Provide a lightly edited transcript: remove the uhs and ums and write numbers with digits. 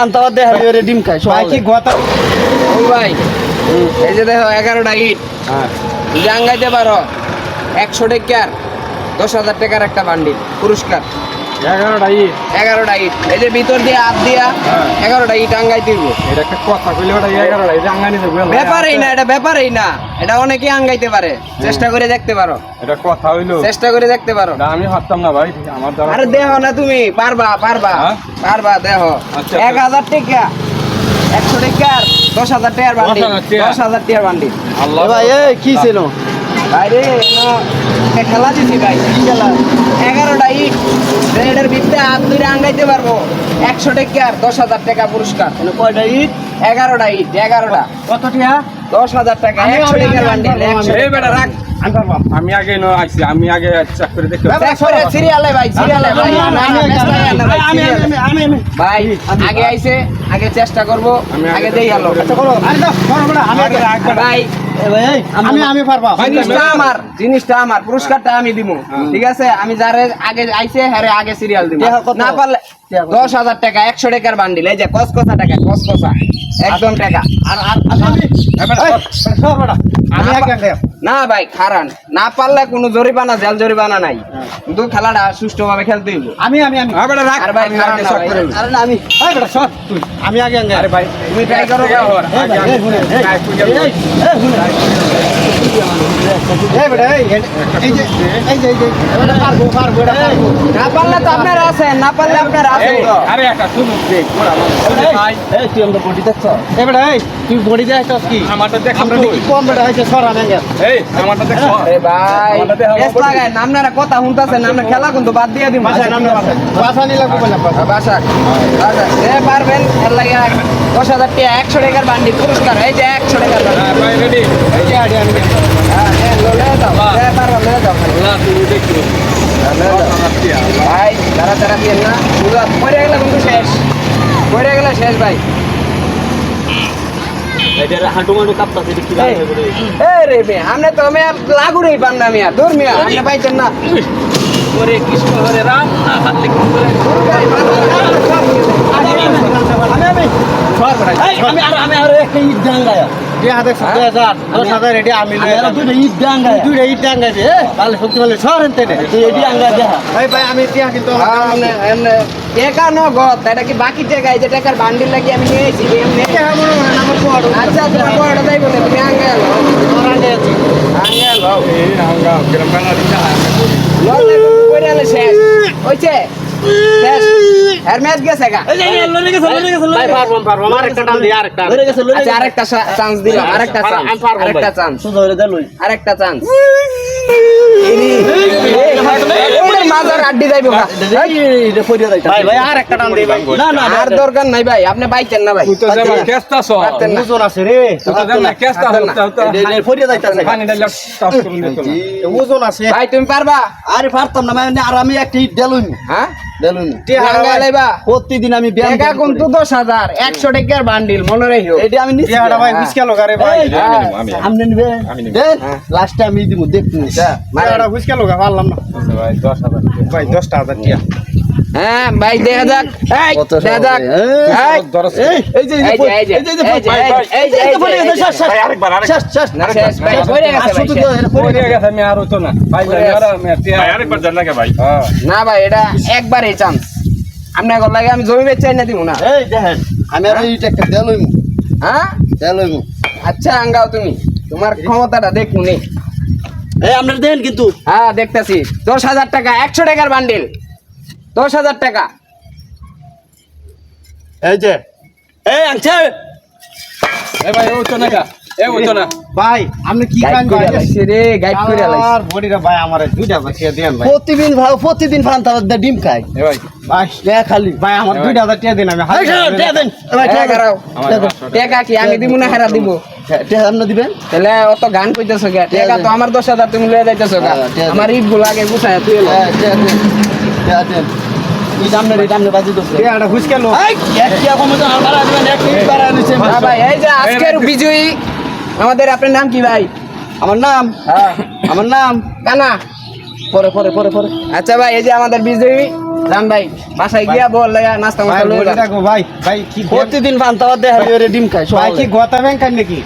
ফান্তাবাদ দেখা ওরে ডিম খায় ভাই কি কথা ও ভাই এই যে দেখো 11টা ইট হ্যাঁ জাঙ্গাইতে পারো 100 টাকার 10,000 টাকার একটা বান্ডিল পুরস্কার 11টা ইট 11টা ইট এই যে ভিতর দিয়ে হাত দিয়া 11টা ইট আঙ্গাই দিব এটা একটা কথা কইলে ওটা 11টা ইট আঙ্গানি দেব ব্যাপারই না এটা ব্যাপারই না এটা অনেকে আঙ্গাইতে পারে চেষ্টা করে দেখতে পারো এটা কথা হইলো চেষ্টা করে দেখতে পারো না আমি পারতাম না ভাই আমার দ্বারা আরে দেখো না তুমি পারবা পারবা হ্যাঁ? পারবা দেখো আচ্ছা, 1000 টাকা 100 টাকার 10,000 টাকার বান্ডিল 10,000 টাকার বান্ডিল আল্লাহ ভাই এই কি ছিল বাইরে খেলা দিছি ভাই কি খেলা 11টা ইট রেডের ভিতরে হাত ধরে আঙ্গাইতে পারবো 100 টাকার 10,000 টাকা পুরস্কার কয়টা ইট 11টা ইট 11টা কত টিয়া 10,000 টাকা 100 টাকার বান্ডিল 100 এই বেটা রাখ আমি আগে ন আইছি আমি আগে চেক করে দেখতে সিরিয়ালে ভাই সিরিয়ালে ভাই ভাই আগে আইছে আগে চেষ্টা করব আগে দেই হলো ভাই আমি পারবা জিনিসটা আমার পুরস্কারটা আমি দিব ঠিক আছে আমি যারে আগে আইছে হ্যারে আগে সিরিয়াল দিব না পারলে 10,000 টাকা 100 টাকার বান্ডিল এই যে কসকসা টাকা কসকসা একদম টাকা আর আমি আগে না ভাই খারান না পারলে কোনো জরিমানা জেল জরিমানা নাই কিন্তু খেলাটা সুষ্ঠুভাবে খেলতে হইব আমি বেটা রাখ আর ভাই আমি খারান আগে না চেক ভাই। করে আরে না আমি এই বেটা সর তুই আমি আগে আরে ভাই তুমি ট্রাই করো ভাই। এই বেটা এই যে এটা পারবো এটা পারবো না পারলে তো আপনারা আছেন না পারলে আপনারা আছেন তো আরে একটা সুযোগ দে পুরা ভাই এই তুই আমরা বডি দেখছ এই বেটা এই তুই বডি দেখছস কি আমারটা দেখ আমরা কি কম বেটা হইছে সর আমি আগে এই আমারটা দেখ আরে ভাই বেশ লাগায় আপনারা কথা শুনতাছেন আমরা খেলা কিন্তু বাদ দিয়ে দিন বাসা নাম বাসা নি লাগবে না বাসা বাসা আচ্ছা এ পারবেন এর লাগে 10,000 টাকা 100 টাকার বান্ডিল পুরস্কার এই যে 100 টাকার বান্ডিল হ্যাঁ ভাই রেডি এই যে আড়ি আমি হ্যাঁ লয়ে যাও এ পারো লয়ে যাও আল্লাহ তুমি দেখো ভাই তারা দিয়ে না পুরো পড়ে গেলে কিন্তু শেষ পড়ে গেলে শেষ ভাই এটা হাঁটু মাটু কাঁপতাছে কি এ রে বে আমনে তো আমি লাগু রে পান না মিয়া দূর মিয়া আপনি পাইছেন না ওরে কৃষ্ণ হরে রাম হাতে আমি আরে একটা ইট ডাঙ্গায়া দিয়া দেখছ 10,000 এটা আমি লই আর দুইটা ইট ডাঙ্গায়া দুইটা ইট ডাঙ্গায় দে তাহলে শক্তি বলে সরেন তেনে তুই এডি আঙ্গা দেখা ভাই আমি টিয়া কিন্তু এমনে টাকা ন গত এটা কি বাকি টাকা এই যে টাকার বান্ডিল লাগি আমি নিয়েছি এমনি আমার বড় আচ্ছা তোমার বড়টা যাই বলে তুমি আঙ্গে আলো ওরানে আছে আঙ্গে আলো এই হাঙ্গা গ্রাম বাংলা দিতা ললে পড়ে আলে শেষ হইছে শেষ এর ম্যাচ গেছে গা ভাই পারবো আমার একটা টান দি আরেকটা আচ্ছা আরেকটা চান্স দিলাম আরেকটা চান্স আরেকটা চান্স সুন্দর হইলে দেলুই আরেকটা চান্স মাজার আড্ডি যাইবো গা ভাই ভাই আরেকটা টান দি ভাই না না আর দরকার নাই ভাই আপনি বাইতেন না ভাই তুই তো যেমন কেস্তাছ পারতেন না। ওজন আছে রে তুই তো যেমন কেস্তাছ এটা ফরিয়া যাইতাছে পানি ডাল টাচ করে দিত না ওজন আছে ভাই তুমি পারবা আরে পারতাম না মানে আর আমি একটা ইট দেলুই হ্যাঁ দেলুই আঙ্গা লাইবা প্রতিদিন আমি ব্যায়াম টাকা কিন্তু 10,000 100 টাকার বান্ডিল মনে রাখিও এটা আমি নিচ্ছি ভাই বুঝকে লগারে ভাই আমি আমনে নিবে দেন লাস্ট টাইম এই দিমু দেখুন মারা বুঝকে লগা পারলাম না ভাই 10,000 ভাই 10,000 টাকা হ্যাঁ ভাই দেখা যাক এই দেখা যাক এই যে ভাই আরেকবার শেষ শেষ না শেষ ভাই পড়ে গেছে ভাই, শেষ। পড়ে গেছে আমি আর হতো না ভাই আরেকবার জান লাগে ভাই না ভাই এটা একবারই চান্স আপনি এখন লাগে আমি জমি বেচে না দিব না এই দেখেন আমি আর এইটা একটা দেলইমু হ্যাঁ দেলইমু আচ্ছা আঙ্গাও তুমি তোমার ক্ষমতাটা দেখুন এই আপনারা দেন কিন্তু হ্যাঁ দেখতেছি 10,000 টাকা 100 টাকার বান্ডিল 10,000 টাকা এই যে এই আনছে এ ভাই ও তো না এ ও তো না ভাই আপনি কি গাইড কান করে ভাই লাইছে রে গাইড করে লাইছে আর বডিটা ভাই আমারে দুইটা বাছিয়া দেন ভাই প্রতিদিন ফান তার ডিম খাই এ ভাই ভাই দে খালি ভাই আমার 2,000 টাকা দেন আমি হাই দেন ভাই টাকা দাও টাকা কি আমি দিব না হেরা দিব টাকা আপনি দিবেন তাহলে অত গান কইতেছো কে টাকা তো আমার 10,000 তুমি লয়ে যাইতেছো গা হ্যাঁ, টাকা আমার ইট গুলো আগে গুছায় তুই এলো টাকা দেন এই দামনে বাজি দোস এটা বুঝকে লো এই এক কি কম তো আমার দিবেন এক কি বাড়া নিছে ভাই এই যে আজকের বিজয়ী আমাদের আপনার নাম কি ভাই আমার নাম হ্যাঁ আমার নাম কানা পরে আচ্ছা ভাই এই যে আমাদের বিজয়ী জান ভাই বাসায় গিয়া বল লাগা নাস্তা ভাই মাস্তা লয়ে বলে যান। রাখো ভাই ভাই কি প্রতিদিন পান্তা ভাত দেখালি ওরে ডিম খায় ভাই কি সকালে। গোতা ব্যাংক নাকি